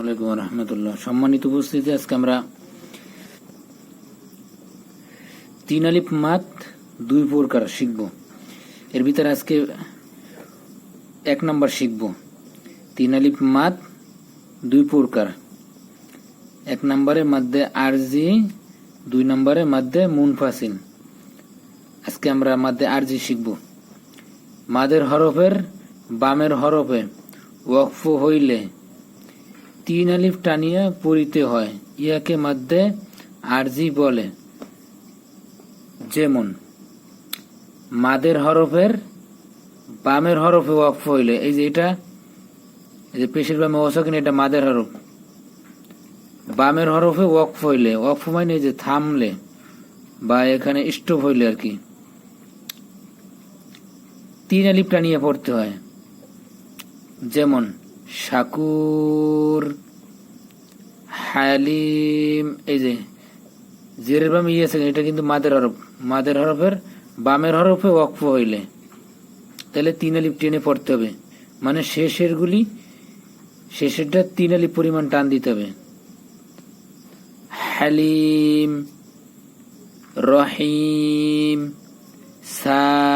ওয়ালাইকুম রহমতুল্লাহ। সম্মানিত উপস্থিতি, আজকে আমরা 3 আলিফ মাদ 2 প্রকার শিখব। এর ভিতরে আজকে 1 নাম্বার শিখব। 3 আলিফ মাদ 2 প্রকার। 1 নম্বরে মাদ্দে আরজি, 2 নম্বরে মাদ্দে মুনফাসিল। আজকে আমরা মাদ্দে আরজি শিখব। মাদের হরফের বামের হরফে ওয়াকফ হইলে 3 আলিফ টানিয়া পড়িতে হয়, ইয়াকে মাদ্দে আরজি বলে। যেমন মাদের হরফের বামের হরফে ওয়াকফ হইলে, এই যে এটা, এই যে পেশের বামে ওয়াসাকিন, এটা মাদের হরফ। বামের হরফে ওয়াকফ হইলে, ওয়াকফ মানে এই যে থামলে বা এখানে স্টপ হইলে আর কি, 3 আলিফ টানিয়ে পড়তে হয়। যেমন শাকুর, হালিম। এই যে জেরের বামে আছে, এটা কিন্তু মাদের হরফ। মাদের হরফের বামের হরফে ওয়াকফ হইলে তাহলে 3 আলিফ টেনে পড়তে হবে, মানে শেষেরটা 3 আলিফ পরিমাণ টান দিতে হবে। হালিম, রহিম, সাহুন,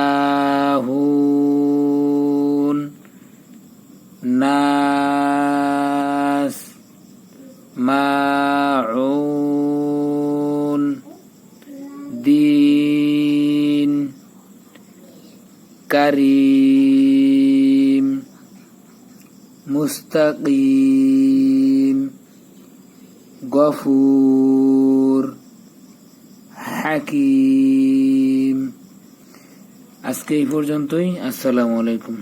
নাস, মাউন, দিন, কারিম, মুস্তাকিম, গফুর, হাকিম। আজকে এই পর্যন্তই। আসসালামু আলাইকুম।